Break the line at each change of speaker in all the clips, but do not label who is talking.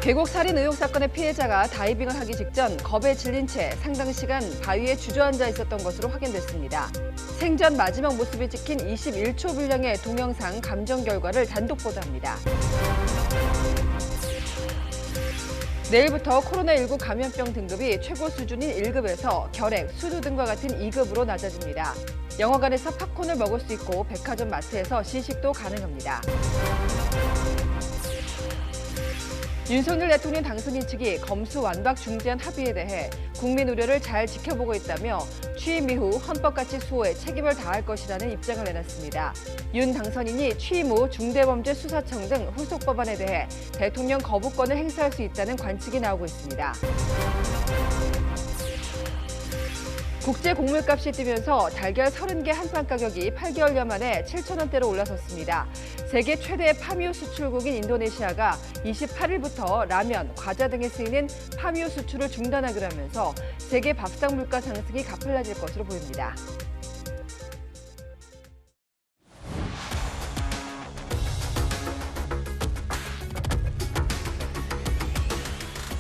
계곡 살인 의혹 사건의 피해자가 다이빙을 하기 직전 겁에 질린 채 상당 시간 바위에 주저앉아 있었던 것으로 확인됐습니다. 생전 마지막 모습이 찍힌 21초 분량의 동영상 감정 결과를 단독 보도합니다. 내일부터 코로나19 감염병 등급이 최고 수준인 1급에서 결핵, 수두 등과 같은 2급으로 낮아집니다. 영화관에서 팝콘을 먹을 수 있고 백화점 마트에서 시식도 가능합니다. 윤석열 대통령 당선인 측이 검수완박 중재안 합의에 대해 국민 우려를 잘 지켜보고 있다며 취임 이후 헌법가치 수호에 책임을 다할 것이라는 입장을 내놨습니다. 윤 당선인이 취임 후 중대범죄수사청 등 후속 법안에 대해 대통령 거부권을 행사할 수 있다는 관측이 나오고 있습니다. 국제 곡물값이 뛰면서 달걀 30개 한 판 가격이 8개월여 만에 7,000원대로 올라섰습니다. 세계 최대 파미오 수출국인 인도네시아가 28일부터 라면, 과자 등에 쓰이는 파미오 수출을 중단하기로 하면서 세계 밥상 물가 상승이 가팔라질 것으로 보입니다.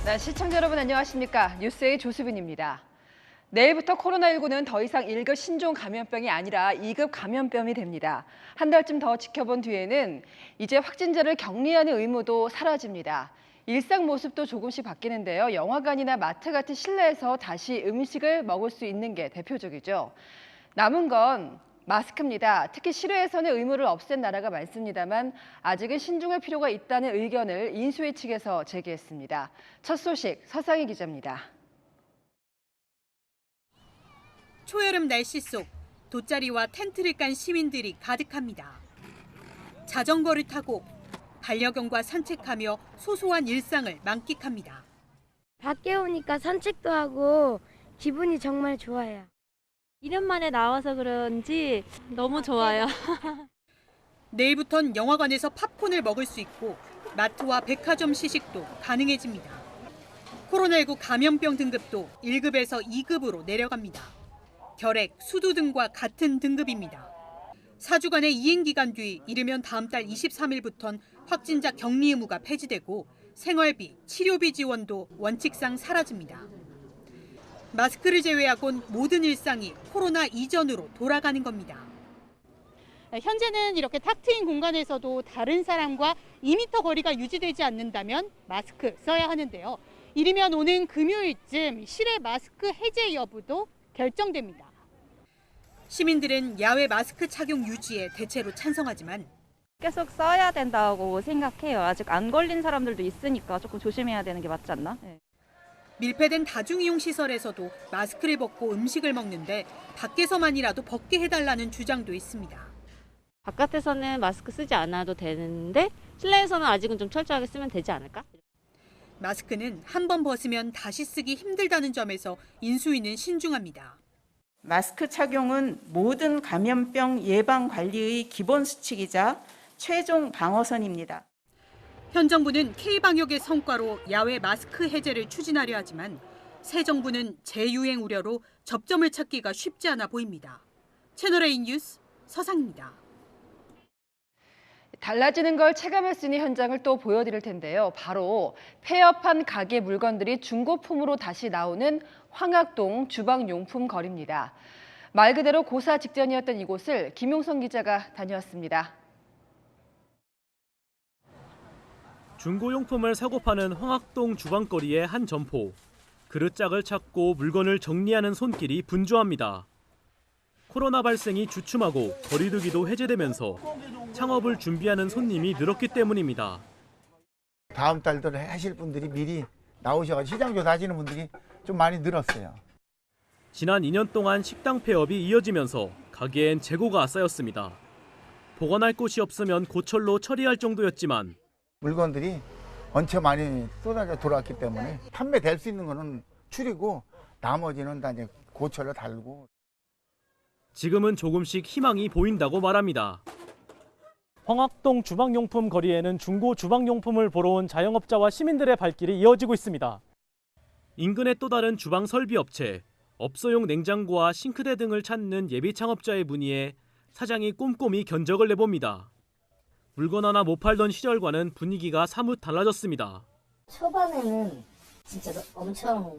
네, 시청자 여러분 안녕하십니까? 뉴스의 조수빈입니다. 내일부터 코로나19는 더 이상 1급 신종 감염병이 아니라 2급 감염병이 됩니다. 한 달쯤 더 지켜본 뒤에는 이제 확진자를 격리하는 의무도 사라집니다. 일상 모습도 조금씩 바뀌는데요. 영화관이나 마트 같은 실내에서 다시 음식을 먹을 수 있는 게 대표적이죠. 남은 건 마스크입니다. 특히 실외에서는 의무를 없앤 나라가 많습니다만 아직은 신중할 필요가 있다는 의견을 인수위 측에서 제기했습니다. 첫 소식 서상희 기자입니다.
초여름 날씨 속 돗자리와 텐트를 깐 시민들이 가득합니다. 자전거를 타고 반려견과 산책하며 소소한 일상을 만끽합니다.
밖에 오니까 산책도 하고 기분이 정말 좋아요.
1년 만에 나와서 그런지 너무 좋아요.
내일부턴 영화관에서 팝콘을 먹을 수 있고 마트와 백화점 시식도 가능해집니다. 코로나19 감염병 등급도 1급에서 2급으로 내려갑니다. 결핵, 수두 등과 같은 등급입니다. 4주간의 이행 기간 뒤 이르면 다음 달 23일부터는 확진자 격리 의무가 폐지되고 생활비, 치료비 지원도 원칙상 사라집니다. 마스크를 제외하곤 모든 일상이 코로나 이전으로 돌아가는 겁니다.
현재는 이렇게 탁 트인 공간에서도 다른 사람과 2m 거리가 유지되지 않는다면 마스크 써야 하는데요. 이르면 오는 금요일쯤 실외 마스크 해제 여부도 결정됩니다.
시민들은 야외 마스크 착용 유지에 대체로 찬성하지만
계속 써야 된다고 생각해요. 아직 안 걸린 사람들도 있으니까 조금 조심해야 되는 게 맞지 않나? 네.
밀폐된 다중이용 시설에서도 마스크를 벗고 음식을 먹는데 밖에서만이라도 벗게 해달라는 주장도 있습니다.
바깥에서는 마스크 쓰지 않아도 되는데 실내에서는 아직은 좀 철저하게 쓰면 되지 않을까?
마스크는 한 번 벗으면 다시 쓰기 힘들다는 점에서 인수위는 신중합니다.
마스크 착용은 모든 감염병 예방 관리의 기본 수칙이자 최종 방어선입니다.
현 정부는 K방역의 성과로 야외 마스크 해제를 추진하려 하지만 새 정부는 재유행 우려로 접점을 찾기가 쉽지 않아 보입니다. 채널A 뉴스 서상입니다.
달라지는 걸 체감할 수 있는 현장을 또 보여드릴 텐데요. 바로 폐업한 가게 물건들이 중고품으로 다시 나오는 황학동 주방용품 거리입니다. 말 그대로 고사 직전이었던 이곳을 김용선 기자가 다녀왔습니다.
중고용품을 사고 파는 황학동 주방거리의 한 점포. 그릇짝을 찾고 물건을 정리하는 손길이 분주합니다. 코로나 발생이 주춤하고 거리두기도 해제되면서 창업을 준비하는 손님이 늘었기 때문입니다.
다음 달도 하실 분들이 미리 나오셔서 시장 조사하시는 분들이 좀 많이 늘었어요.
지난 2년 동안 식당 폐업이 이어지면서 가게엔 재고가 쌓였습니다. 보관할 곳이 없으면 고철로 처리할 정도였지만
물건들이 엄청 많이 쏟아져 돌아왔기 때문에 판매될 수 있는 거는 줄이고 나머지는 다 이제 고철로 달고.
지금은 조금씩 희망이 보인다고 말합니다.
황학동 주방용품 거리에는 중고 주방용품을 보러 온 자영업자와 시민들의 발길이 이어지고 있습니다.
인근의 또 다른 주방 설비 업체, 업소용 냉장고와 싱크대 등을 찾는 예비 창업자의 문의에 사장이 꼼꼼히 견적을 내봅니다. 물건 하나 못 팔던 시절과는 분위기가 사뭇 달라졌습니다.
초반에는 진짜 엄청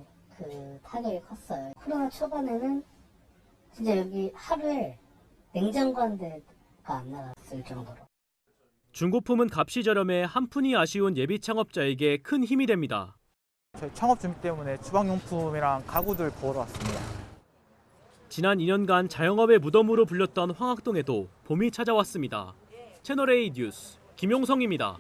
타격이 컸어요. 코로나 초반에는 진짜 여기 하루에 냉장고 한 대가 안 나갔을 정도로.
중고품은 값이 저렴해 한 푼이 아쉬운 예비 창업자에게 큰 힘이 됩니다.
저희 창업 준비 때문에 주방용품이랑 가구들 보러 왔습니다.
지난 2년간 자영업의 무덤으로 불렸던 황학동에도 봄이 찾아왔습니다. 채널A 뉴스 김용성입니다.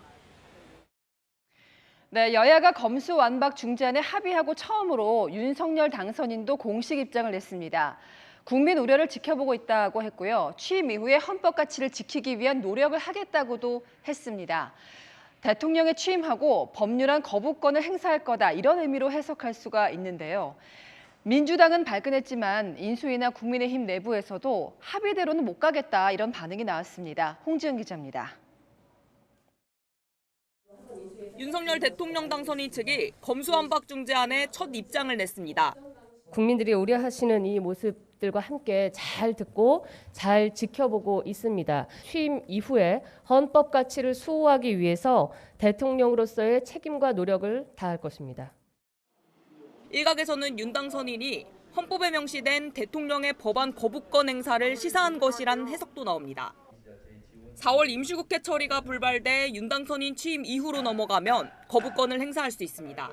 네, 여야가 검수완박 중재안에 합의하고 처음으로 윤석열 당선인도 공식 입장을 냈습니다. 국민 우려를 지켜보고 있다고 했고요. 취임 이후에 헌법 가치를 지키기 위한 노력을 하겠다고도 했습니다. 대통령에 취임하고 법률안 거부권을 행사할 거다 이런 의미로 해석할 수가 있는데요. 민주당은 발끈했지만 인수위나 국민의힘 내부에서도 합의대로는 못 가겠다 이런 반응이 나왔습니다. 홍지은 기자입니다.
윤석열 대통령 당선인 측이 검수완박 중재안에 첫 입장을 냈습니다.
국민들이 우려하시는 이 모습들과 함께 잘 듣고 잘 지켜보고 있습니다. 취임 이후에 헌법 가치를 수호하기 위해서 대통령으로서의 책임과 노력을 다할 것입니다.
일각에서는 윤 당선인이 헌법에 명시된 대통령의 법안 거부권 행사를 시사한 것이란 해석도 나옵니다. 4월 임시국회 처리가 불발돼 윤 당선인 취임 이후로 넘어가면 거부권을 행사할 수 있습니다.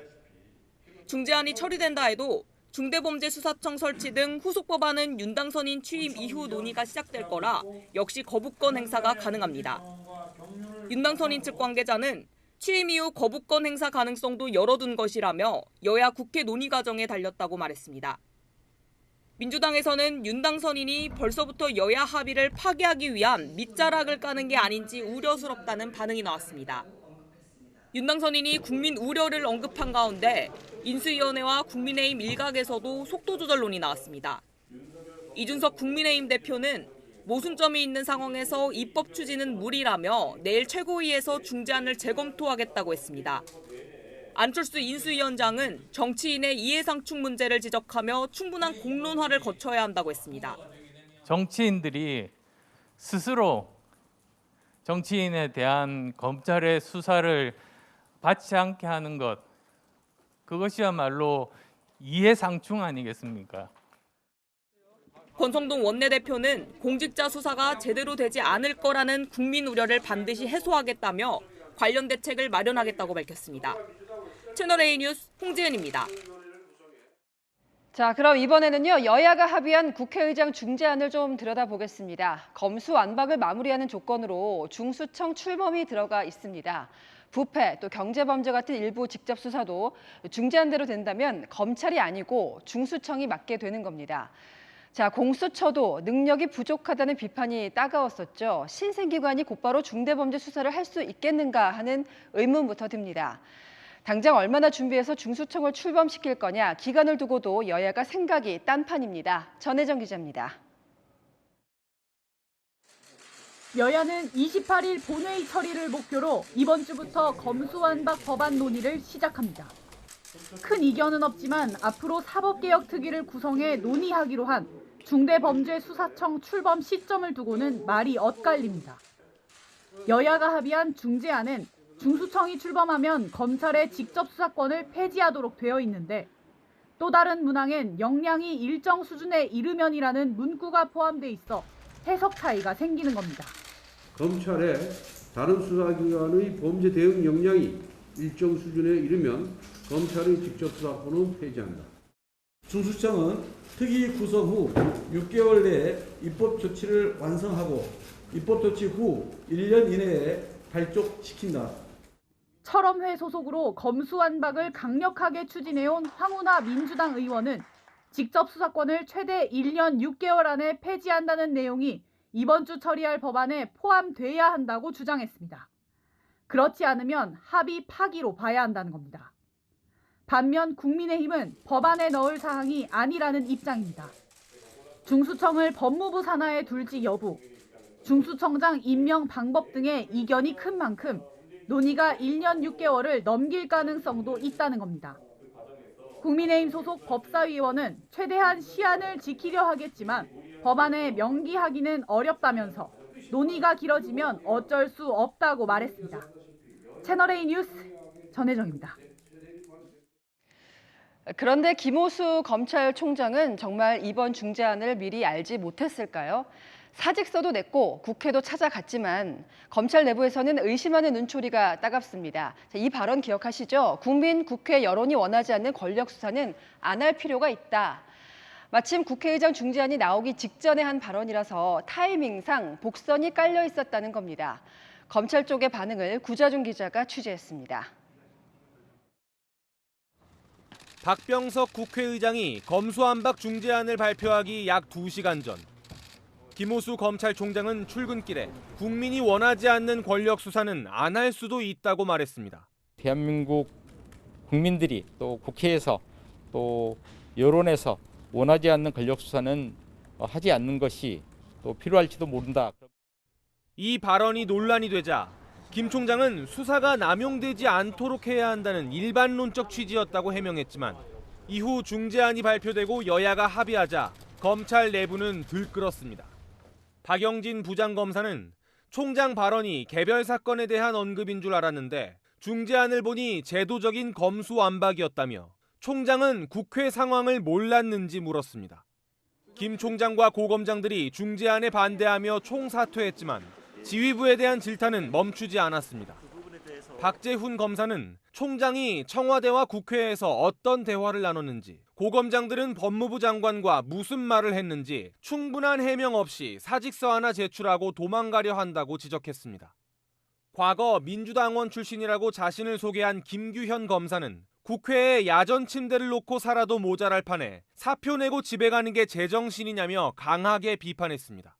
중재안이 처리된다 해도 중대범죄수사청 설치 등 후속 법안은 윤 당선인 취임 이후 논의가 시작될 거라 역시 거부권 행사가 가능합니다. 윤 당선인 측 관계자는 취임 이후 거부권 행사 가능성도 열어둔 것이라며 여야 국회 논의 과정에 달렸다고 말했습니다. 민주당에서는 윤 당선인이 벌써부터 여야 합의를 파기하기 위한 밑자락을 까는 게 아닌지 우려스럽다는 반응이 나왔습니다. 윤 당선인이 국민 우려를 언급한 가운데 인수위원회와 국민의힘 일각에서도 속도 조절론이 나왔습니다. 이준석 국민의힘 대표는 모순점이 있는 상황에서 입법 추진은 무리라며 내일 최고위에서 중재안을 재검토하겠다고 했습니다. 안철수 인수위원장은 정치인의 이해상충 문제를 지적하며 충분한 공론화를 거쳐야 한다고 했습니다.
정치인들이 스스로 정치인에 대한 검찰의 수사를 받지 않게 하는 것, 그것이야말로 이해상충 아니겠습니까?
권성동 원내대표는 공직자 수사가 제대로 되지 않을 거라는 국민 우려를 반드시 해소하겠다며 관련 대책을 마련하겠다고 밝혔습니다. 채널A 뉴스 홍지은입니다.
자, 그럼 이번에는요. 여야가 합의한 국회의장 중재안을 좀 들여다보겠습니다. 검수완박을 마무리하는 조건으로 중수청 출범이 들어가 있습니다. 부패, 또 경제범죄 같은 일부 직접 수사도 중재안대로 된다면 검찰이 아니고 중수청이 맡게 되는 겁니다. 자, 공수처도 능력이 부족하다는 비판이 따가웠었죠. 신생기관이 곧바로 중대범죄 수사를 할 수 있겠는가 하는 의문부터 듭니다. 당장 얼마나 준비해서 중수청을 출범시킬 거냐, 기간을 두고도 여야가 생각이 딴판입니다. 전혜정 기자입니다.
여야는 28일 본회의 처리를 목표로 이번 주부터 검수완박 법안 논의를 시작합니다. 큰 이견은 없지만 앞으로 사법개혁 특위를 구성해 논의하기로 한 중대범죄수사청 출범 시점을 두고는 말이 엇갈립니다. 여야가 합의한 중재안은 중수청이 출범하면 검찰의 직접 수사권을 폐지하도록 되어 있는데 또 다른 문항엔 역량이 일정 수준에 이르면이라는 문구가 포함돼 있어 해석 차이가 생기는 겁니다.
검찰의 다른 수사기관의 범죄 대응 역량이 일정 수준에 이르면 검찰의 직접 수사권은 폐지한다.
중수청은 특위 구성 후 6개월 내에 입법 조치를 완성하고 입법 조치 후 1년 이내에 발족시킨다.
철험회 소속으로 검수완박을 강력하게 추진해온 황운하 민주당 의원은 직접 수사권을 최대 1년 6개월 안에 폐지한다는 내용이 이번 주 처리할 법안에 포함돼야 한다고 주장했습니다. 그렇지 않으면 합의 파기로 봐야 한다는 겁니다. 반면 국민의힘은 법안에 넣을 사항이 아니라는 입장입니다. 중수청을 법무부 산하에 둘지 여부, 중수청장 임명 방법 등의 이견이 큰 만큼 논의가 1년 6개월을 넘길 가능성도 있다는 겁니다. 국민의힘 소속 법사위원은 최대한 시한을 지키려 하겠지만 법안에 명기하기는 어렵다면서 논의가 길어지면 어쩔 수 없다고 말했습니다. 채널A 뉴스 전혜정입니다.
그런데 김호수 검찰총장은 정말 이번 중재안을 미리 알지 못했을까요? 사직서도 냈고 국회도 찾아갔지만 검찰 내부에서는 의심하는 눈초리가 따갑습니다. 이 발언 기억하시죠? 국민, 국회 여론이 원하지 않는 권력 수사는 안 할 필요가 있다. 마침 국회의장 중재안이 나오기 직전에 한 발언이라서 타이밍상 복선이 깔려 있었다는 겁니다. 검찰 쪽의 반응을 구자준 기자가 취재했습니다.
박병석 국회의장이 검수완박 중재안을 발표하기 약 2시간 전 김호수 검찰총장은 출근길에 국민이 원하지 않는 권력 수사는 안 할 수도 있다고 말했습니다.
대한민국 국민들이 또 국회에서 또 여론에서 원하지 않는 권력 수사는 하지 않는 것이 또 필요할지도 모른다.
이 발언이 논란이 되자 김 총장은 수사가 남용되지 않도록 해야 한다는 일반론적 취지였다고 해명했지만 이후 중재안이 발표되고 여야가 합의하자 검찰 내부는 들끓었습니다. 박영진 부장검사는 총장 발언이 개별 사건에 대한 언급인 줄 알았는데 중재안을 보니 제도적인 검수완박이었다며 총장은 국회 상황을 몰랐는지 물었습니다. 김 총장과 고 검장들이 중재안에 반대하며 총사퇴했지만 지휘부에 대한 질타는 멈추지 않았습니다. 박재훈 검사는 총장이 청와대와 국회에서 어떤 대화를 나눴는지, 고 검장들은 법무부 장관과 무슨 말을 했는지 충분한 해명 없이 사직서 하나 제출하고 도망가려 한다고 지적했습니다. 과거 민주당원 출신이라고 자신을 소개한 김규현 검사는 국회에 야전 침대를 놓고 살아도 모자랄 판에 사표 내고 집에 가는 게 제정신이냐며 강하게 비판했습니다.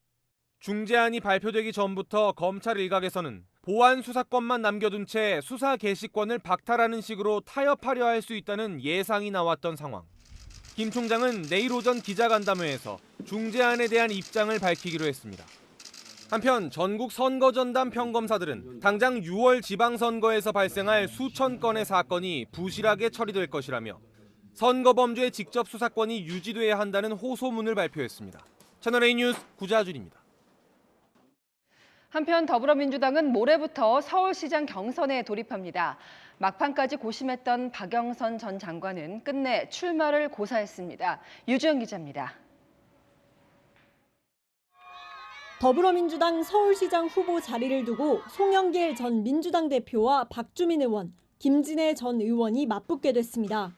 중재안이 발표되기 전부터 검찰 일각에서는 보안 수사권만 남겨둔 채 수사 개시권을 박탈하는 식으로 타협하려 할 수 있다는 예상이 나왔던 상황. 김 총장은 내일 오전 기자간담회에서 중재안에 대한 입장을 밝히기로 했습니다. 한편 전국 선거전담 평검사들은 당장 6월 지방선거에서 발생할 수천 건의 사건이 부실하게 처리될 것이라며 선거범죄 직접 수사권이 유지돼야 한다는 호소문을 발표했습니다. 채널A 뉴스 구자준입니다.
한편 더불어민주당은 모레부터 서울시장 경선에 돌입합니다. 막판까지 고심했던 박영선 전 장관은 끝내 출마를 고사했습니다. 유주영 기자입니다.
더불어민주당 서울시장 후보 자리를 두고 송영길 전 민주당 대표와 박주민 의원, 김진애 전 의원이 맞붙게 됐습니다.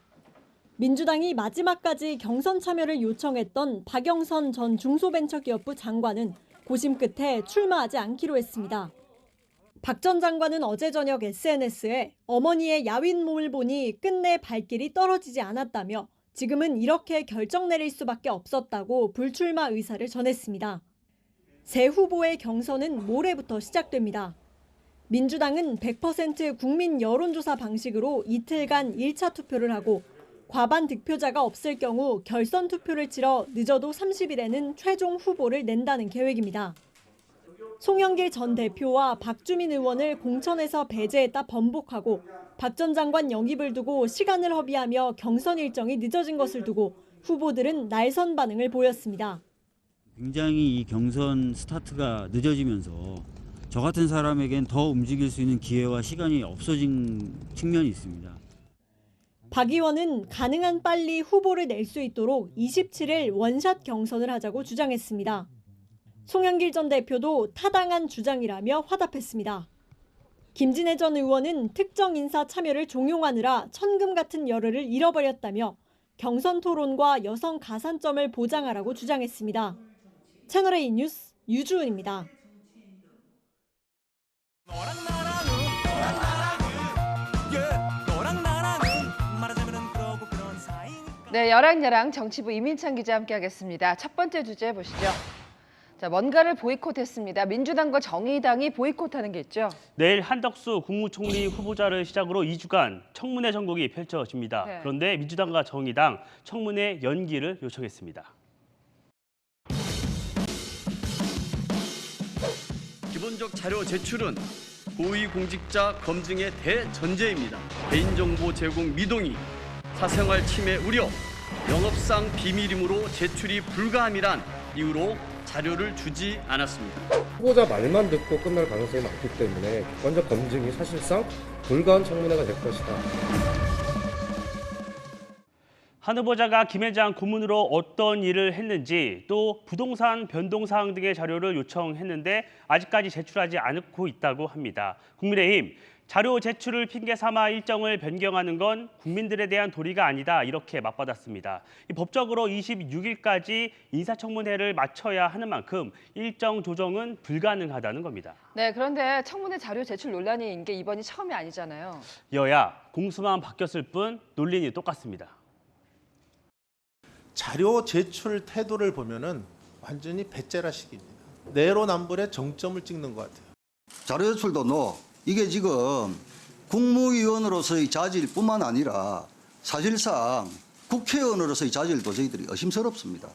민주당이 마지막까지 경선 참여를 요청했던 박영선 전 중소벤처기업부 장관은 고심 끝에 출마하지 않기로 했습니다. 박 전 장관은 어제 저녁 SNS에 어머니의 야윈 몸을 보니 끝내 발길이 떨어지지 않았다며 지금은 이렇게 결정 내릴 수밖에 없었다고 불출마 의사를 전했습니다. 새 후보의 경선은 모레부터 시작됩니다. 민주당은 100% 국민 여론조사 방식으로 이틀간 1차 투표를 하고 과반 득표자가 없을 경우 결선 투표를 치러 늦어도 30일에는 최종 후보를 낸다는 계획입니다. 송영길 전 대표와 박주민 의원을 공천에서 배제했다 번복하고 박 전 장관 영입을 두고 시간을 허비하며 경선 일정이 늦어진 것을 두고 후보들은 날선 반응을 보였습니다.
굉장히 이 경선 스타트가 늦어지면서 저 같은 사람에겐 더 움직일 수 있는 기회와 시간이 없어진 측면이 있습니다.
박 의원은 가능한 빨리 후보를 낼 수 있도록 27일 원샷 경선을 하자고 주장했습니다. 송영길 전 대표도 타당한 주장이라며 화답했습니다. 김진애 전 의원은 특정 인사 참여를 종용하느라 천금 같은 열흘을 잃어버렸다며 경선 토론과 여성 가산점을 보장하라고 주장했습니다. 채널A 뉴스 유주은입니다.
네, 여랑여랑 정치부 이민찬 기자 함께하겠습니다. 첫 번째 주제 보시죠. 자, 뭔가를 보이콧했습니다. 민주당과 정의당이 보이콧하는 게 있죠.
내일 한덕수 국무총리 후보자를 시작으로 2주간 청문회 전국이 펼쳐집니다.
네.
그런데 민주당과 정의당 청문회 연기를 요청했습니다.
기본적 자료 제출은 고위공직자 검증의 대전제입니다. 개인정보 제공 미동의, 사생활 침해 우려, 영업상 비밀이므로 제출이 불가함이란 이유로 자료를 주지 않았습니다.
후보자 말만 듣고 끝날 가능성이 많기 때문에 객관적 검증이 사실상 불가한 청문회가 될 것이다.
한 후보자가 김 회장 고문으로 어떤 일을 했는지 또 부동산 변동 사항 등의 자료를 요청했는데 아직까지 제출하지 않고 있다고 합니다. 국민의힘 자료 제출을 핑계 삼아 일정을 변경하는 건 국민들에 대한 도리가 아니다 이렇게 맞받았습니다. 법적으로 26일까지 인사청문회를 마쳐야 하는 만큼 일정 조정은 불가능하다는 겁니다.
네, 그런데 청문회 자료 제출 논란인 게 이번이 처음이 아니잖아요.
여야 공수만 바뀌었을 뿐 논리는 똑같습니다.
자료 제출 태도를 보면은 완전히 배째라식입니다. 내로남불의 정점을 찍는 것 같아요.
자료 제출도 이게 지금 국무위원으로서의 자질뿐만 아니라 사실상 국회의원으로서의 자질도 저희들이 의심스럽습니다.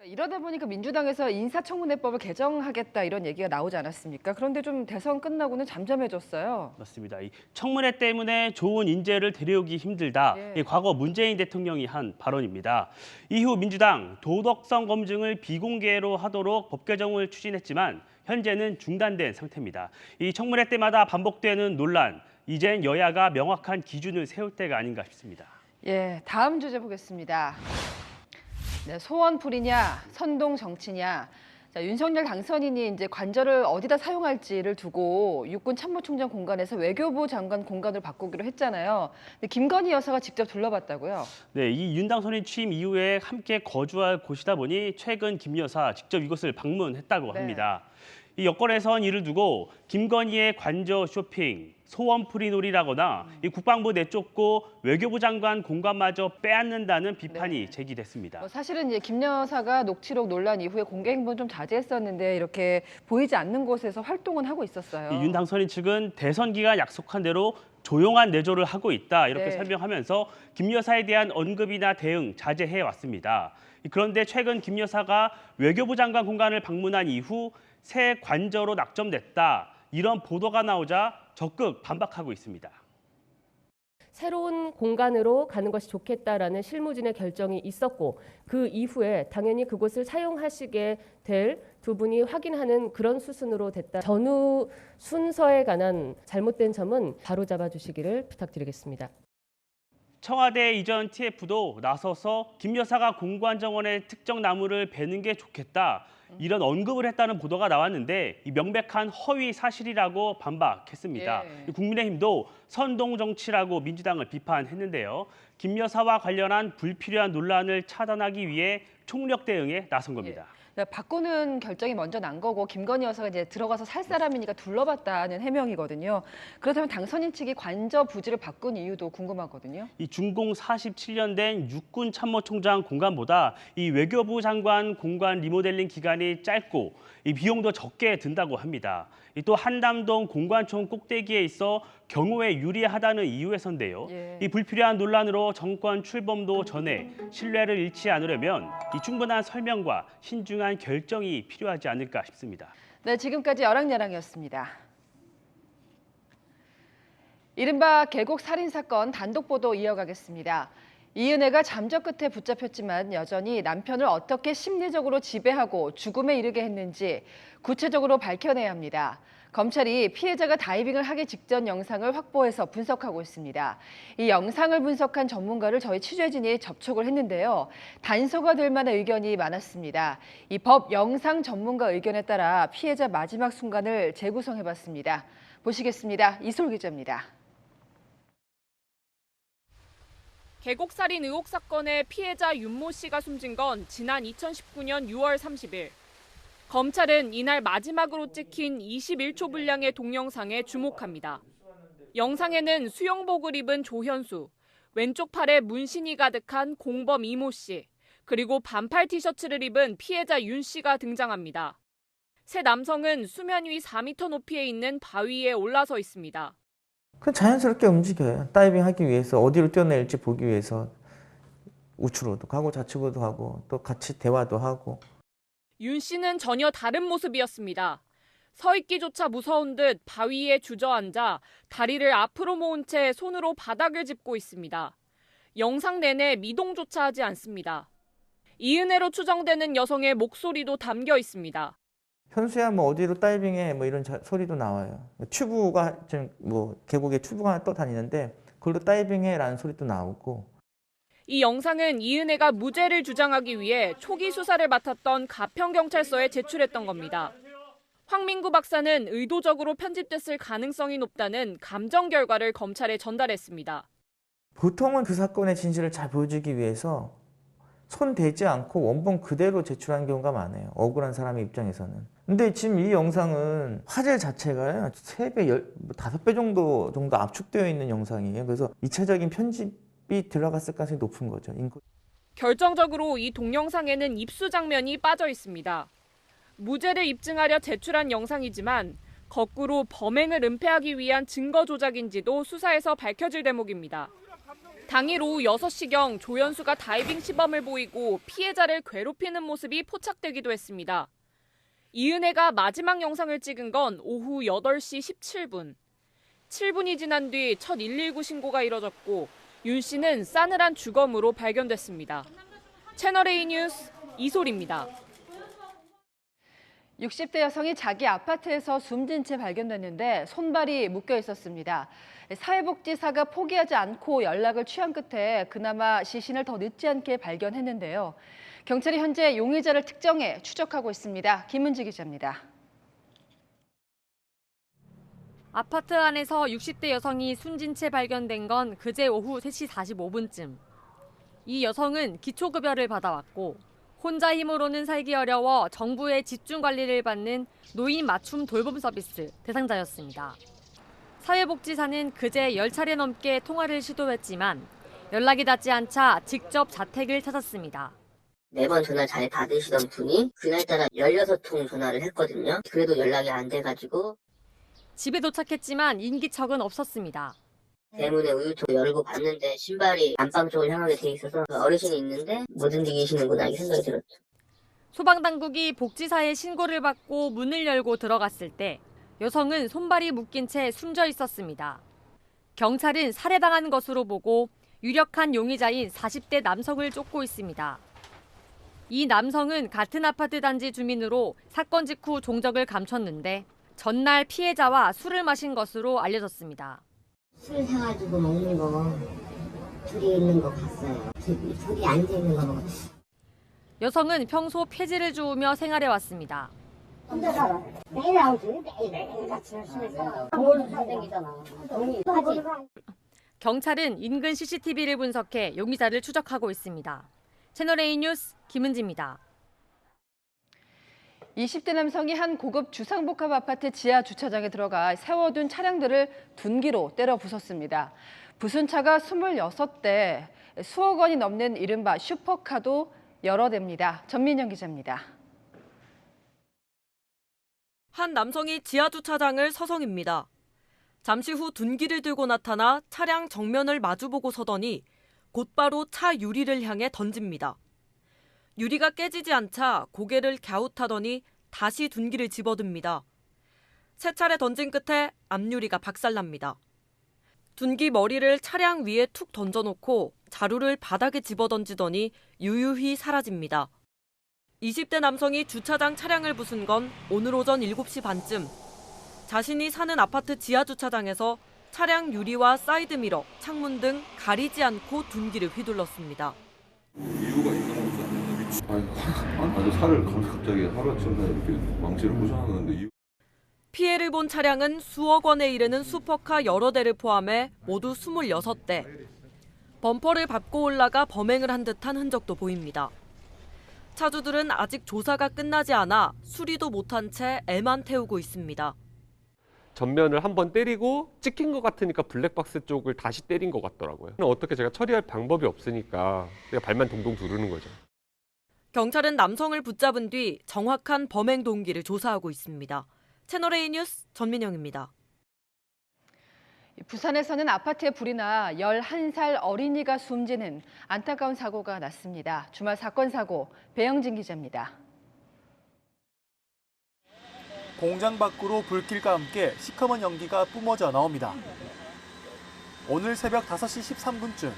이러다 보니까 민주당에서 인사청문회법을 개정하겠다 이런 얘기가 나오지 않았습니까? 그런데 좀 대선 끝나고는 잠잠해졌어요.
맞습니다. 이 청문회 때문에 좋은 인재를 데려오기 힘들다.
예.
과거 문재인 대통령이 한 발언입니다. 이후 민주당 도덕성 검증을 비공개로 하도록 법 개정을 추진했지만 현재는 중단된 상태입니다. 이 청문회 때마다 반복되는 논란, 이젠 여야가 명확한 기준을 세울 때가 아닌가 싶습니다.
예, 다음 주제 보겠습니다. 네, 소원풀이냐, 선동 정치냐. 자, 윤석열 당선인이 이제 관저를 어디다 사용할지를 두고 육군 참모총장 공간에서 외교부 장관 공간으로 바꾸기로 했잖아요. 근데 김건희 여사가 직접 둘러봤다고요?
네, 이 윤 당선인 취임 이후에 함께 거주할 곳이다 보니 최근 김 여사 직접 이곳을 방문했다고 합니다. 이 여권에선 이를 두고 김건희의 관저 쇼핑, 소원풀이 놀이라거나 이 국방부 내쫓고 외교부 장관 공간마저 빼앗는다는 비판이 제기됐습니다.
사실은 이제 김 여사가 녹취록 논란 이후에 공개 행보는 좀 자제했었는데 이렇게 보이지 않는 곳에서 활동은 하고 있었어요.
윤 당선인 측은 대선 기간 약속한 대로 조용한 내조를 하고 있다 이렇게 설명하면서 김 여사에 대한 언급이나 대응 자제해 왔습니다. 그런데 최근 김 여사가 외교부 장관 공간을 방문한 이후 새 관저로 낙점됐다 이런 보도가 나오자 적극 반박하고 있습니다.
새로운 공간으로 가는 것이 좋겠다라는 실무진의 결정이 있었고 그 이후에 당연히 그곳을 사용하시게 될 두 분이 확인하는 그런 수순으로 됐다. 전후 순서에 관한 잘못된 점은 바로잡아 주시기를 부탁드리겠습니다.
청와대 이전 TF도 나서서 김 여사가 공관 정원에 특정 나무를 베는 게 좋겠다. 이런 언급을 했다는 보도가 나왔는데 이 명백한 허위 사실이라고 반박했습니다. 국민의힘도 선동 정치라고 민주당을 비판했는데요. 김 여사와 관련한 불필요한 논란을 차단하기 위해 총력 대응에 나선 겁니다.
바꾸는 결정이 먼저 난 거고 김건희 여사가 이제 들어가서 살 사람이니까 둘러봤다는 해명이거든요. 그렇다면 당선인 측이 관저 부지를 바꾼 이유도 궁금하거든요.
이 준공 47년 된 육군 참모총장 공간보다 이 외교부 장관 공간 리모델링 기간이 짧고 이 비용도 적게 든다고 합니다. 또 한남동 공관총 꼭대기에 있어 경호에 유리하다는 이유에서인데요. 이 불필요한 논란으로 정권 출범도 전에 신뢰를 잃지 않으려면 이 충분한 설명과 신중한 결정이 필요하지 않을까 싶습니다.
네, 지금까지 여랑야랑이었습니다. 이른바 계곡 살인 사건 단독 보도 이어가겠습니다. 이은혜가 잠적 끝에 붙잡혔지만 여전히 남편을 어떻게 심리적으로 지배하고 죽음에 이르게 했는지 구체적으로 밝혀내야 합니다. 검찰이 피해자가 다이빙을 하기 직전 영상을 확보해서 분석하고 있습니다. 이 영상을 분석한 전문가를 저희 취재진이 접촉을 했는데요. 단서가 될 만한 의견이 많았습니다. 이 법 영상 전문가 의견에 따라 피해자 마지막 순간을 재구성해봤습니다. 보시겠습니다. 이솔 기자입니다.
계곡살인 의혹 사건의 피해자 윤모 씨가 숨진 건 지난 2019년 6월 30일. 검찰은 이날 마지막으로 찍힌 21초 분량의 동영상에 주목합니다. 영상에는 수영복을 입은 조현수, 왼쪽 팔에 문신이 가득한 공범 이모 씨, 그리고 반팔 티셔츠를 입은 피해자 윤 씨가 등장합니다. 세 남성은 수면 위 4m 높이에 있는 바위에 올라서 있습니다.
그냥 자연스럽게 움직여요. 다이빙하기 위해서 어디로 뛰어낼지 보기 위해서 우측으로도 가고 좌측으로도 가고 또 같이 대화도 하고.
윤 씨는 전혀 다른 모습이었습니다. 서 있기조차 무서운 듯 바위에 주저앉아 다리를 앞으로 모은 채 손으로 바닥을 짚고 있습니다. 영상 내내 미동조차 하지 않습니다. 이은혜로 추정되는 여성의 목소리도 담겨 있습니다.
현수야 뭐 어디로 다이빙해 뭐 이런 소리도 나와요. 튜브가 지금 뭐 계곡에 튜브가 하나 떠다니는데 그걸로 다이빙해라는 소리도 나오고.
이 영상은 이은혜가 무죄를 주장하기 위해 초기 수사를 맡았던 가평경찰서에 제출했던 겁니다. 황민구 박사는 의도적으로 편집됐을 가능성이 높다는 감정 결과를 검찰에 전달했습니다.
보통은 그 사건의 진실을 잘 보여주기 위해서 손 대지 않고 원본 그대로 제출하는 경우가 많아요. 억울한 사람의 입장에서는. 근데 지금 이 영상은 화질 자체가 3배, 5배 정도 압축되어 있는 영상이에요. 그래서 2차적인 편집이 들어갔을 가능성이 높은 거죠.
결정적으로 이 동영상에는 입수 장면이 빠져 있습니다. 무죄를 입증하려 제출한 영상이지만 거꾸로 범행을 은폐하기 위한 증거 조작인지도 수사에서 밝혀질 대목입니다. 당일 오후 6시경 조연수가 다이빙 시범을 보이고 피해자를 괴롭히는 모습이 포착되기도 했습니다. 이은혜가 마지막 영상을 찍은 건 오후 8시 17분. 7분이 지난 뒤 첫 119 신고가 이뤄졌고 윤 씨는 싸늘한 주검으로 발견됐습니다. 채널A 뉴스 이소리입니다.
60대 여성이 자기 아파트에서 숨진 채 발견됐는데 손발이 묶여 있었습니다. 사회복지사가 포기하지 않고 연락을 취한 끝에 그나마 시신을 더 늦지 않게 발견했는데요. 경찰이 현재 용의자를 특정해 추적하고 있습니다. 김은지 기자입니다.
아파트 안에서 60대 여성이 숨진 채 발견된 건 그제 오후 3시 45분쯤. 이 여성은 기초급여를 받아왔고 혼자 힘으로는 살기 어려워 정부의 집중관리를 받는 노인 맞춤 돌봄 서비스 대상자였습니다. 사회복지사는 그제 10차례 넘게 통화를 시도했지만 연락이 닿지 않자 직접 자택을 찾았습니다.
매번 전화 잘 받으시던 분이 그날따라 16통 전화를 했거든요. 그래도 연락이 안 돼가지고
집에 도착했지만 인기척은 없었습니다.
대문에 우유통 열고 봤는데 신발이 안방 쪽을 향하게 돼 있어서 어르신이 있는데 못 움직이시는구나 이 생각이 들었죠.
소방당국이 복지사에 신고를 받고 문을 열고 들어갔을 때 여성은 손발이 묶인 채 숨져 있었습니다. 경찰은 살해당한 것으로 보고 유력한 용의자인 40대 남성을 쫓고 있습니다. 이 남성은 같은 아파트 단지 주민으로 사건 직후 종적을 감췄는데 전날 피해자와 술을 마신 것으로 알려졌습니다.
술 사가지고 먹는 거 둘이 있는 거 봤어요. 둘이 앉아있는 거 먹었어요.
여성은 평소 폐지를 주우며 생활해왔습니다.
혼자 살아. 매일 나오지. 매일 같이 술에서 뭘 사댕기잖아. 하지.
경찰은 인근 CCTV를 분석해 용의자를 추적하고 있습니다. 채널A 뉴스 김은지입니다.
20대 남성이 한 고급 주상복합 아파트 지하 주차장에 들어가 세워둔 차량들을 둔기로 때려 부쉈습니다. 부순 차가 26대, 수억 원이 넘는 이른바 슈퍼카도 여러 대입니다. 전민영 기자입니다.
한 남성이 지하 주차장을 서성입니다. 잠시 후 둔기를 들고 나타나 차량 정면을 마주보고 서더니 곧바로 차 유리를 향해 던집니다. 유리가 깨지지 않자 고개를 갸웃하더니 다시 둔기를 집어듭니다. 세 차례 던진 끝에 앞유리가 박살납니다. 둔기 머리를 차량 위에 툭 던져놓고 자루를 바닥에 집어던지더니 유유히 사라집니다. 20대 남성이 주차장 차량을 부순 건 오늘 오전 7시 반쯤. 자신이 사는 아파트 지하 주차장에서 차량 유리와 사이드미러, 창문 등 가리지 않고 둔기를 휘둘렀습니다.
이유가 있는 아니 살을 갑자기 하루아침에 이렇게 망치를 부셔놨는데
피해를 본 차량은 수억 원에 이르는 슈퍼카 여러 대를 포함해 모두 26대. 범퍼를 밟고 올라가 범행을 한 듯한 흔적도 보입니다. 차주들은 아직 조사가 끝나지 않아 수리도 못한 채 애만 태우고 있습니다.
전면을 한번 때리고 찍힌 것 같으니까 블랙박스 쪽을 다시 때린 것 같더라고요. 어떻게 제가 처리할 방법이 없으니까 그냥 발만 동동 두르는 거죠.
경찰은 남성을 붙잡은 뒤 정확한 범행 동기를 조사하고 있습니다. 채널A 뉴스 전민영입니다.
부산에서는 아파트에 불이 나 11살 어린이가 숨지는 안타까운 사고가 났습니다. 주말 사건 사고 배영진 기자입니다.
공장 밖으로 불길과 함께 시커먼 연기가 뿜어져 나옵니다. 오늘 새벽 5시 13분쯤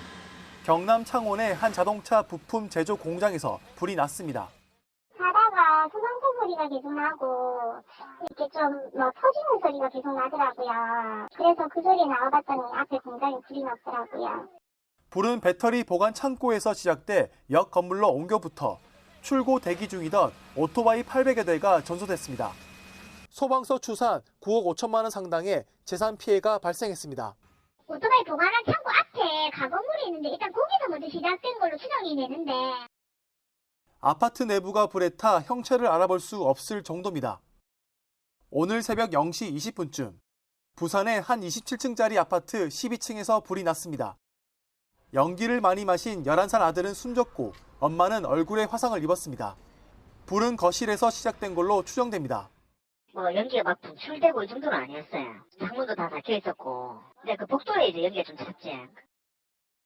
경남 창원의 한 자동차 부품 제조 공장에서 불이 났습니다.
자다가 소방서 소리가 계속 나고 이렇게 좀 터지는 소리가 계속 나더라고요. 그래서 그 소리 나와봤더니 앞에 공장에 불이 났더라고요.
불은 배터리 보관 창고에서 시작돼 역 건물로 옮겨붙어 출고 대기 중이던 오토바이 800여 대가 전소됐습니다. 소방서 추산 9억 5천만 원 상당의 재산 피해가 발생했습니다.
오토바이 보관한 창고 앞에 가건물이 있는데 일단 거기서 먼저 시작된 걸로 추정이 되는데
아파트 내부가 불에 타 형체를 알아볼 수 없을 정도입니다. 오늘 새벽 0시 20분쯤 부산의 한 27층짜리 아파트 12층에서 불이 났습니다. 연기를 많이 마신 11살 아들은 숨졌고 엄마는 얼굴에 화상을 입었습니다. 불은 거실에서 시작된 걸로 추정됩니다.
연기가 막 분출되고 이 정도는 아니었어요. 창문도 다 닫혀 있었고. 근데 그 복도에 이제 연기가 좀 찼지.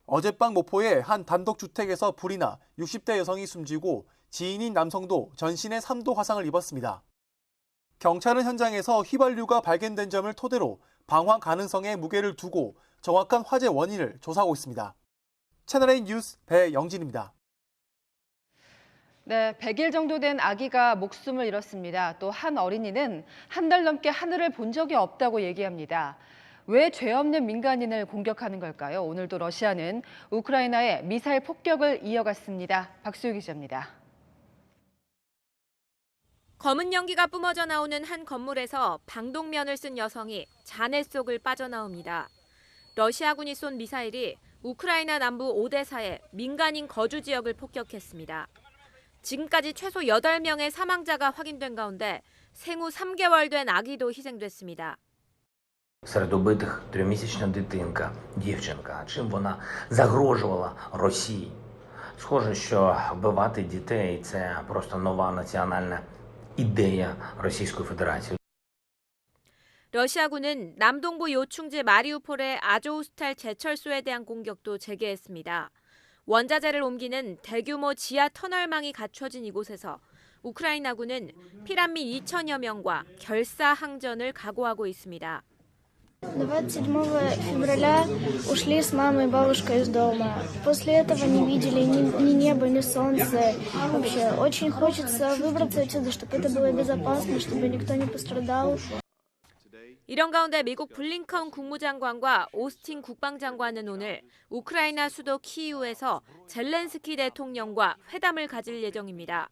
어젯밤 모포의 한 단독주택에서 불이 나 60대 여성이 숨지고 지인인 남성도 전신에 3도 화상을 입었습니다. 경찰은 현장에서 휘발유가 발견된 점을 토대로 방화 가능성에 무게를 두고 정확한 화재 원인을 조사하고 있습니다. 채널A 뉴스 배영진입니다.
네, 100일 정도 된 아기가 목숨을 잃었습니다. 또 한 어린이는 한 달 넘게 하늘을 본 적이 없다고 얘기합니다. 왜 죄 없는 민간인을 공격하는 걸까요? 오늘도 러시아는 우크라이나에 미사일 폭격을 이어갔습니다. 박수유 기자입니다.
검은 연기가 뿜어져 나오는 한 건물에서 방독면을 쓴 여성이 잔해 속을 빠져나옵니다. 러시아군이 쏜 미사일이 우크라이나 남부 오데사의 민간인 거주 지역을 폭격했습니다. 지금까지 최소 8명의 사망자가 확인된 가운데 생후 3개월 된 아기도 희생됐습니다.
Серед убитих 3-місячна дитинка, дівчинка. Чим вона загрожувала Росії? Схоже, що вбивати дітей – це просто нова національна ідея Російської Федерації.
러시아군은 남동부 요충지 마리우폴의 아조우스탈 제철소에 대한 공격도 재개했습니다. 원자재를 옮기는 대규모 지하 터널망이 갖춰진 이곳에서 우크라이나군은 피난민 2천여 명과 결사항전을 각오하고 있습니다.
27 февраля ушли с мамой и бабушкой из дома. После этого не видели ни неба, ни солнца. Вообще очень хочется выбраться отсюда, чтобы это было безопасно, чтобы никто не пострадал.
이런 가운데 미국 블링컨 국무장관과 오스틴 국방장관은 오늘 우크라이나 수도 키이우에서 젤렌스키 대통령과 회담을 가질 예정입니다.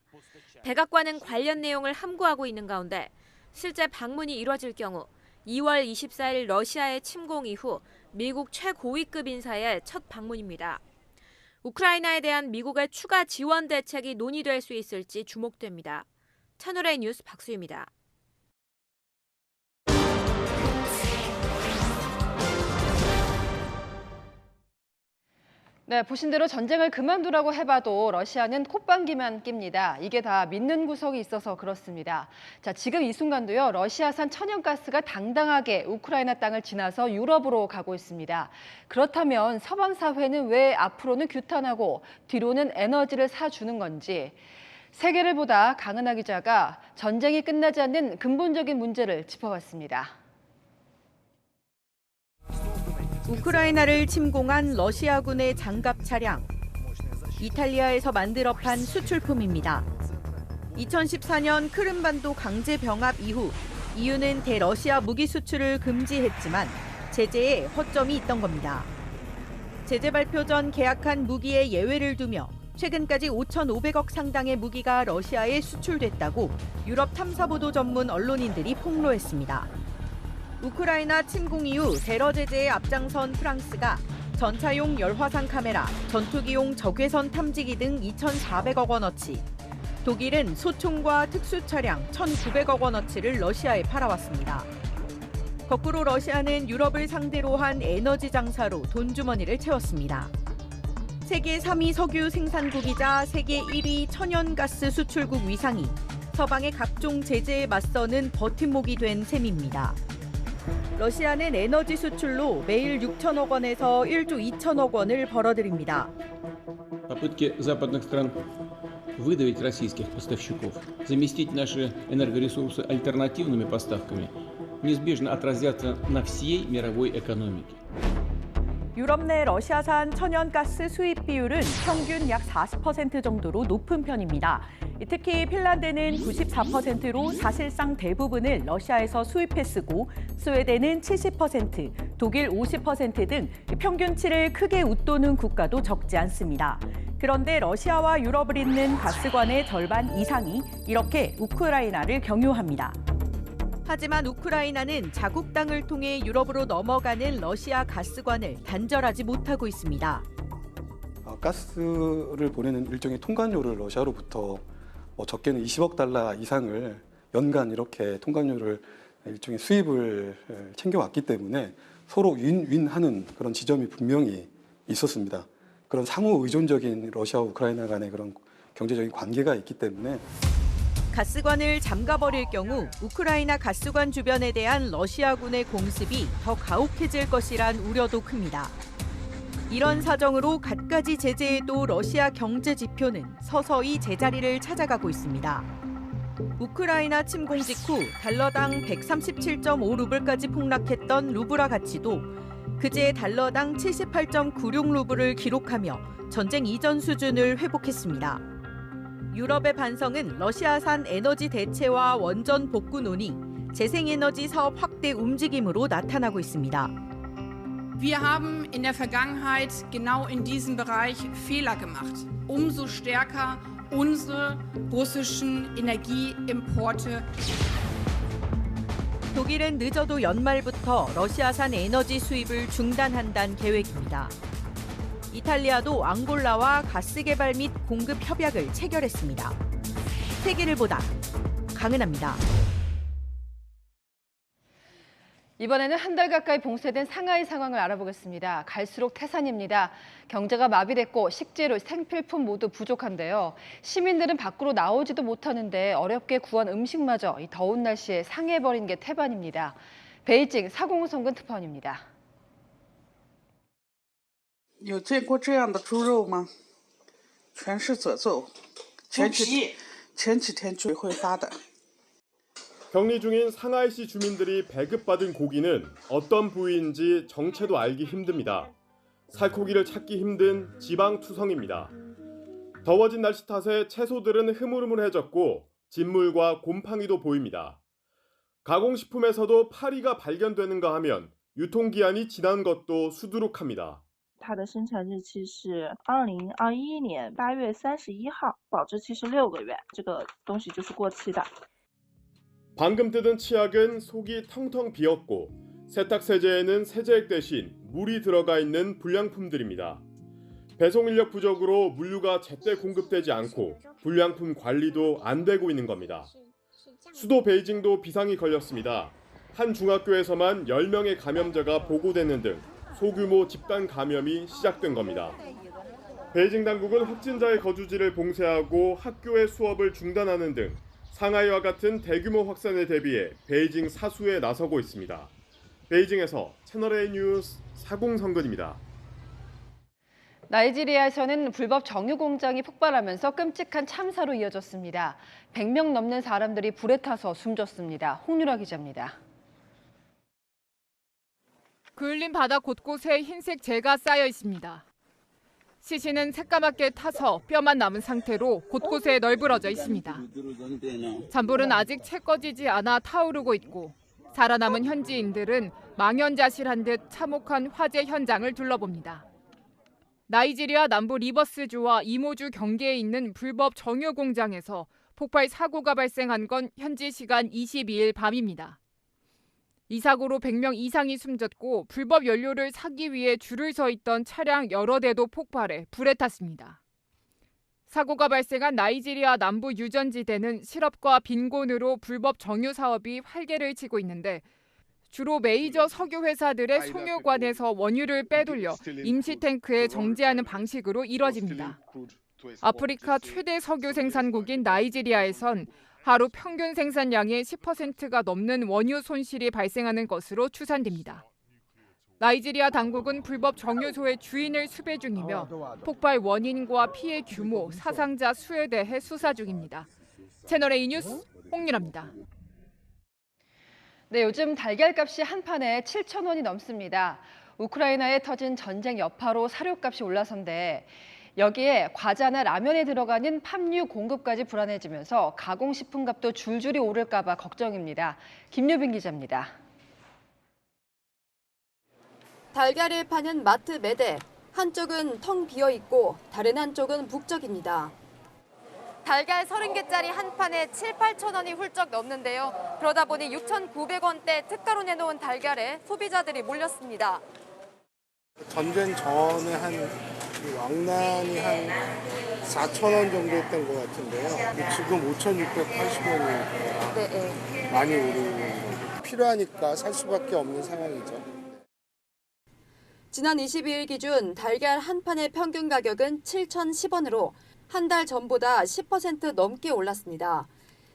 백악관은 관련 내용을 함구하고 있는 가운데 실제 방문이 이뤄질 경우 2월 24일 러시아의 침공 이후 미국 최고위급 인사의 첫 방문입니다. 우크라이나에 대한 미국의 추가 지원 대책이 논의될 수 있을지 주목됩니다. 채널A 뉴스 박수유입니다.
네, 보신 대로 전쟁을 그만두라고 해봐도 러시아는 콧방귀만 낍니다. 이게 다 믿는 구석이 있어서 그렇습니다. 자, 지금 이 순간도요, 러시아산 천연가스가 당당하게 우크라이나 땅을 지나서 유럽으로 가고 있습니다. 그렇다면 서방 사회는 왜 앞으로는 규탄하고 뒤로는 에너지를 사주는 건지, 세계를 보다 강은하 기자가 전쟁이 끝나지 않는 근본적인 문제를 짚어봤습니다.
우크라이나를 침공한 러시아군의 장갑 차량. 이탈리아에서 만들어 판 수출품입니다. 2014년 크림반도 강제 병합 이후 EU는 대러시아 무기 수출을 금지했지만 제재에 허점이 있던 겁니다. 제재 발표 전 계약한 무기에 예외를 두며 최근까지 5,500억 상당의 무기가 러시아에 수출됐다고 유럽 탐사보도 전문 언론인들이 폭로했습니다. 우크라이나 침공 이후 테러 제재에 앞장선 프랑스가 전차용 열화상 카메라, 전투기용 적외선 탐지기 등 2,400억 원어치, 독일은 소총과 특수차량 1,900억 원어치를 러시아에 팔아왔습니다. 거꾸로 러시아는 유럽을 상대로 한 에너지 장사로 돈주머니를 채웠습니다. 세계 3위 석유 생산국이자 세계 1위 천연가스 수출국 위상이 서방의 각종 제재에 맞서는 버팀목이 된 셈입니다. 러시아는 에너지 수출로 매일 6천억 원에서 1조 2천억 원을 벌어들입니다.
Попытки западных стран выдавить российских поставщиков, заместить наши энергоресурсы альтернативными поставками, неизбежно отразятся на всей мировой экономике.
유럽 내 러시아산 천연가스 수입 비율은 평균 약 40% 정도로 높은 편입니다. 특히 핀란드는 94%로 사실상 대부분을 러시아에서 수입해 쓰고 스웨덴은 70%, 독일 50% 등 평균치를 크게 웃도는 국가도 적지 않습니다. 그런데 러시아와 유럽을 잇는 가스관의 절반 이상이 이렇게 우크라이나를 경유합니다. 하지만 우크라이나는 자국 땅을 통해 유럽으로 넘어가는 러시아 가스관을 단절하지 못하고 있습니다.
가스를 보내는 일종의 통관료를 러시아로부터 적게는 20억 달러 이상을 연간 이렇게 통관료를 일종의 수입을 챙겨왔기 때문에 서로 윈윈하는 그런 지점이 분명히 있었습니다. 그런 상호 의존적인 러시아와 우크라이나 간의 그런 경제적인 관계가 있기 때문에
가스관을 잠가버릴 경우 우크라이나 가스관 주변에 대한 러시아군의 공습이 더 가혹해질 것이란 우려도 큽니다. 이런 사정으로 갖가지 제재에도 러시아 경제 지표는 서서히 제자리를 찾아가고 있습니다. 우크라이나 침공 직후 달러당 137.5루블까지 폭락했던 루브라 가치도 그제 달러당 78.96루블을 기록하며 전쟁 이전 수준을 회복했습니다. 유럽의 반성은 러시아산 에너지 대체와 원전 복구 논의, 재생에너지 사업 확대 움직임으로 나타나고 있습니다.
Wir haben in der Vergangenheit genau in diesem Bereich Fehler gemacht. Umso stärker unsere russischen Energieimporte.
독일은 늦어도 연말부터 러시아산 에너지 수입을 중단한다는 계획입니다. 이탈리아도 앙골라와 가스 개발 및 공급 협약을 체결했습니다. 세계일보다 강은하입니다.
이번에는 한 달 가까이 봉쇄된 상하이 상황을 알아보겠습니다. 갈수록 태산입니다. 경제가 마비됐고 식재료, 생필품 모두 부족한데요. 시민들은 밖으로 나오지도 못하는데 어렵게 구한 음식마저 이 더운 날씨에 상해버린 게 태반입니다. 베이징 사공성근 특파원입니다.
有见过这样的猪肉吗？全是褶皱，前几天就会发的。
격리 중인 상하이시 주민들이 배급받은 고기는 어떤 부위인지 정체도 알기 힘듭니다. 살코기를 찾기 힘든 지방투성입니다. 더워진 날씨 탓에 채소들은 흐물흐물해졌고 진물과 곰팡이도 보입니다. 가공식품에서도 파리가 발견되는가 하면 유통기한이 지난 것도 수두룩합니다.
它的生产日期是2021年8月31号，保质期是6个月，这个东西就是过期的。
방금 뜯은 치약은 속이 텅텅 비었고 세탁세제에는 세제액 대신 물이 들어가 있는 불량품들입니다. 배송 인력 부족으로 물류가 제때 공급되지 않고 불량품 관리도 안 되고 있는 겁니다. 수도 베이징도 비상이 걸렸습니다. 한 중학교에서만 10명의 감염자가 보고되는 등 소규모 집단 감염이 시작된 겁니다. 베이징 당국은 확진자의 거주지를 봉쇄하고 학교의 수업을 중단하는 등 상하이와 같은 대규모 확산에 대비해 베이징 사수에 나서고 있습니다. 베이징에서 채널A 뉴스 사공성근입니다.
나이지리아에서는 불법 정유 공장이 폭발하면서 끔찍한 참사로 이어졌습니다. 100명 넘는 사람들이 불에 타서 숨졌습니다. 홍유라 기자입니다.
그을린 바다 곳곳에 흰색 재가 쌓여 있습니다. 시신은 새까맣게 타서 뼈만 남은 상태로 곳곳에 널브러져 있습니다. 잔불은 아직 채 꺼지지 않아 타오르고 있고 살아남은 현지인들은 망연자실한 듯 참혹한 화재 현장을 둘러봅니다. 나이지리아 남부 리버스주와 이모주 경계에 있는 불법 정유 공장에서 폭발 사고가 발생한 건 현지 시간 22일 밤입니다. 이 사고로 100명 이상이 숨졌고 불법 연료를 사기 위해 줄을 서 있던 차량 여러 대도 폭발해 불에 탔습니다. 사고가 발생한 나이지리아 남부 유전지대는 실업과 빈곤으로 불법 정유 사업이 활개를 치고 있는데 주로 메이저 석유 회사들의 송유관에서 원유를 빼돌려 임시 탱크에 정제하는 방식으로 이뤄집니다. 아프리카 최대 석유 생산국인 나이지리아에선 하루 평균 생산량의 10%가 넘는 원유 손실이 발생하는 것으로 추산됩니다. 나이지리아 당국은 불법 정유소의 주인을 수배 중이며 폭발 원인과 피해 규모, 사상자 수에 대해 수사 중입니다. 채널A 뉴스 홍유라입니다.
네, 요즘 달걀값이 한 판에 7,000원이 넘습니다. 우크라이나에 터진 전쟁 여파로 사료값이 올라선데 여기에 과자나 라면에 들어가는 팜유 공급까지 불안해지면서 가공식품 값도 줄줄이 오를까 봐 걱정입니다. 김유빈 기자입니다.
달걀을 파는 마트 매대. 한쪽은 텅 비어 있고 다른 한쪽은 북적입니다. 달걀 30개짜리 한 판에 7, 8천 원이 훌쩍 넘는데요. 그러다 보니 6,900원대 특가로 내놓은 달걀에 소비자들이 몰렸습니다.
전쟁 전에 왕란이 한 4,000원 정도 했던 것 같은데요. 지금 5,680원이 많이 오르고 있는 거죠. 필요하니까 살 수밖에 없는 상황이죠.
지난 22일 기준 달걀 한 판의 평균 가격은 7,010원으로 한 달 전보다 10% 넘게 올랐습니다.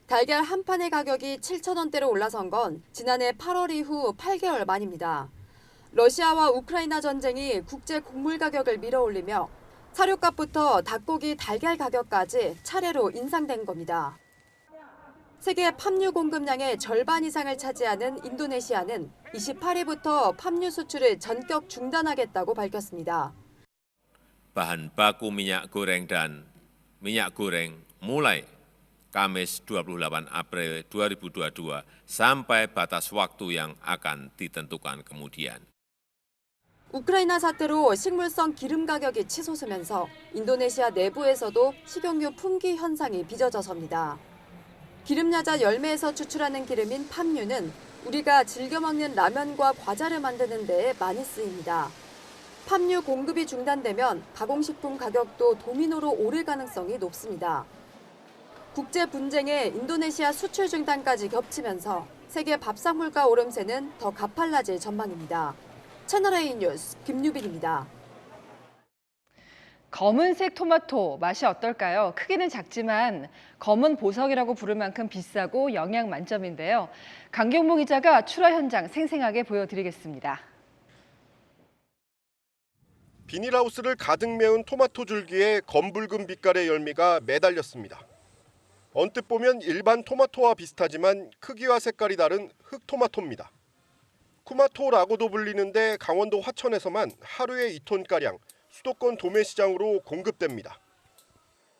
달걀 한 판의 가격이 7,000원대로 올라선 건 지난해 8월 이후 8개월 만입니다. 러시아와 우크라이나 전쟁이 국제 곡물 가격을 밀어올리며 사료값부터 닭고기, 달걀 가격까지 차례로 인상된 겁니다. 세계 팜유 공급량의 절반 이상을 차지하는 인도네시아는 28일부터 팜유 수출을 전격 중단하겠다고 밝혔습니다.
Bahan baku minyak goreng dan minyak goreng mulai Kamis 28 April 2022 sampai batas waktu yang akan ditentukan kemudian.
우크라이나 사태로 식물성 기름 가격이 치솟으면서 인도네시아 내부에서도 식용유 품귀 현상이 빚어져섭니다. 기름야자 열매에서 추출하는 기름인 팜유는 우리가 즐겨 먹는 라면과 과자를 만드는 데에 많이 쓰입니다. 팜유 공급이 중단되면 가공식품 가격도 도미노로 오를 가능성이 높습니다. 국제 분쟁에 인도네시아 수출 중단까지 겹치면서 세계 밥상 물가 오름세는 더 가팔라질 전망입니다. 채널A 뉴스 김유빈입니다.
검은색 토마토 맛이 어떨까요? 크기는 작지만 검은 보석이라고 부를 만큼 비싸고 영양 만점인데요. 강경모 기자가 출하 현장 생생하게 보여드리겠습니다.
비닐하우스를 가득 메운 토마토 줄기에 검붉은 빛깔의 열매가 매달렸습니다. 언뜻 보면 일반 토마토와 비슷하지만 크기와 색깔이 다른 흑토마토입니다. 쿠마토라고도 불리는데 강원도 화천에서만 하루에 2톤가량 수도권 도매시장으로 공급됩니다.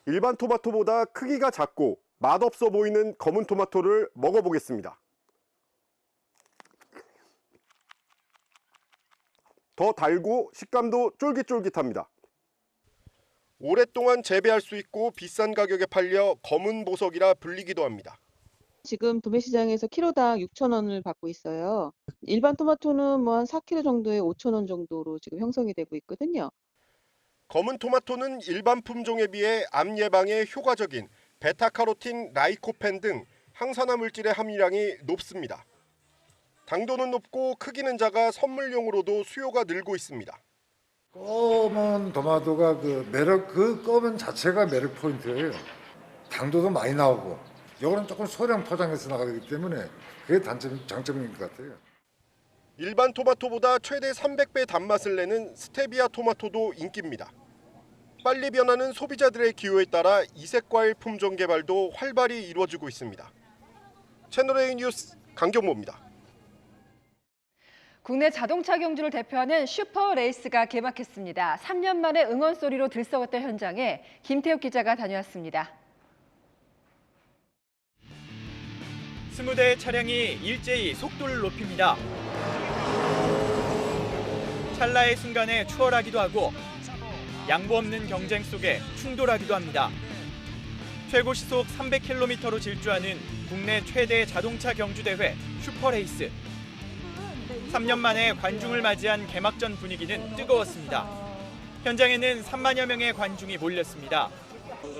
일반 토마토보다 크기가 작고 맛없어 보이는 검은 토마토를 먹어보겠습니다. 더 달고 식감도 쫄깃쫄깃합니다. 오랫동안 재배할 수 있고 비싼 가격에 팔려 검은 보석이라 불리기도 합니다.
지금 도매시장에서 키로당 6,000원을 받고 있어요. 일반 토마토는 뭐 한 4kg 정도에 5,000원 정도로 지금 형성이 되고 있거든요.
검은 토마토는 일반 품종에 비해 암 예방에 효과적인 베타카로틴, 라이코펜 등 항산화 물질의 함유량이 높습니다. 당도는 높고 크기는 작아 선물용으로도 수요가 늘고 있습니다.
검은 토마토가 그 검은 자체가 매력 포인트예요. 당도도 많이 나오고, 이거는 조금 소량 포장해서 나가기 때문에 그게 장점인 것 같아요.
일반 토마토보다 최대 300배 단맛을 내는 스테비아 토마토도 인기입니다. 빨리 변하는 소비자들의 기호에 따라 이색 과일 품종 개발도 활발히 이루어지고 있습니다. 채널A 뉴스 강경모입니다.
국내 자동차 경주를 대표하는 슈퍼레이스가 개막했습니다. 3년 만에 응원 소리로 들썩었던 현장에 김태욱 기자가 다녀왔습니다.
20대의 차량이 일제히 속도를 높입니다. 찰나의 순간에 추월하기도 하고 양보 없는 경쟁 속에 충돌하기도 합니다. 최고 시속 300km로 질주하는 국내 최대 자동차 경주대회 슈퍼레이스. 3년 만에 관중을 맞이한 개막전 분위기는 뜨거웠습니다. 현장에는 3만여 명의 관중이 몰렸습니다.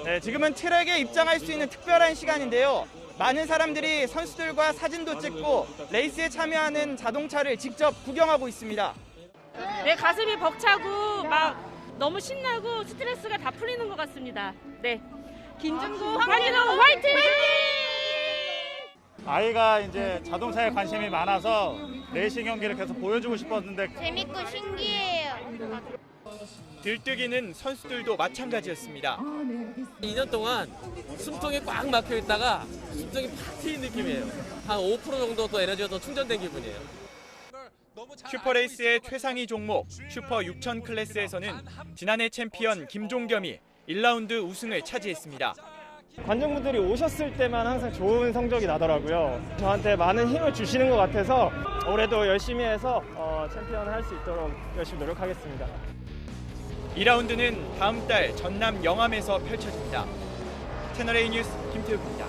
네, 지금은 트랙에 입장할 수 있는 특별한 시간인데요. 많은 사람들이 선수들과 사진도 찍고 레이스에 참여하는 자동차를 직접 구경하고 있습니다.
내 가슴이 벅차고 막 너무 신나고 스트레스가 다 풀리는 것 같습니다. 네, 김준구 황인호 화이팅!
아이가 이제 자동차에 관심이 많아서 레이싱 경기를 계속 보여주고 싶었는데
재밌고 신기해요.
들뜨기는 선수들도 마찬가지였습니다.
2년 동안 숨통이 꽉 막혀 있다가 숨통이 팍 트인 느낌이에요. 한 5% 정도 더 에너지가 더 충전된 기분이에요.
슈퍼레이스의 최상위 종목 슈퍼 6000 클래스에서는 지난해 챔피언 김종겸이 1라운드 우승을 차지했습니다.
관중분들이 오셨을 때만 항상 좋은 성적이 나더라고요. 저한테 많은 힘을 주시는 것 같아서 올해도 열심히 해서 챔피언을 할 수 있도록 열심히 노력하겠습니다.
2라운드는 다음 달 전남 영암에서 펼쳐집니다. 채널A 뉴스 김태욱입니다.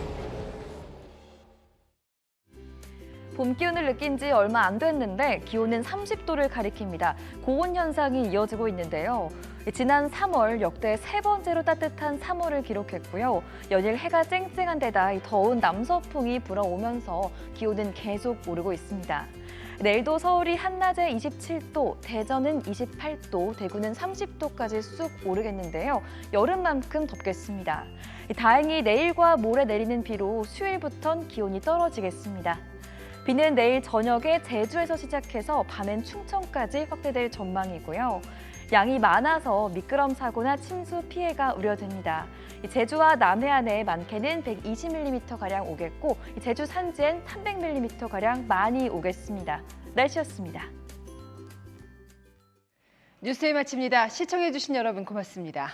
봄 기운을 느낀 지 얼마 안 됐는데 기온은 30도를 가리킵니다. 고온 현상이 이어지고 있는데요. 지난 3월 역대 세 번째로 따뜻한 3월을 기록했고요. 연일 해가 쨍쨍한 데다 더운 남서풍이 불어오면서 기온은 계속 오르고 있습니다. 내일도 서울이 한낮에 27도, 대전은 28도, 대구는 30도까지 쑥 오르겠는데요. 여름만큼 덥겠습니다. 다행히 내일과 모레 내리는 비로 수요일부턴 기온이 떨어지겠습니다. 비는 내일 저녁에 제주에서 시작해서 밤엔 충청까지 확대될 전망이고요. 양이 많아서 미끄럼 사고나 침수 피해가 우려됩니다. 제주와 남해안에 많게는 120mm가량 오겠고 제주 산지엔 300mm가량 많이 오겠습니다. 날씨였습니다.
뉴스에 마칩니다. 시청해주신 여러분 고맙습니다.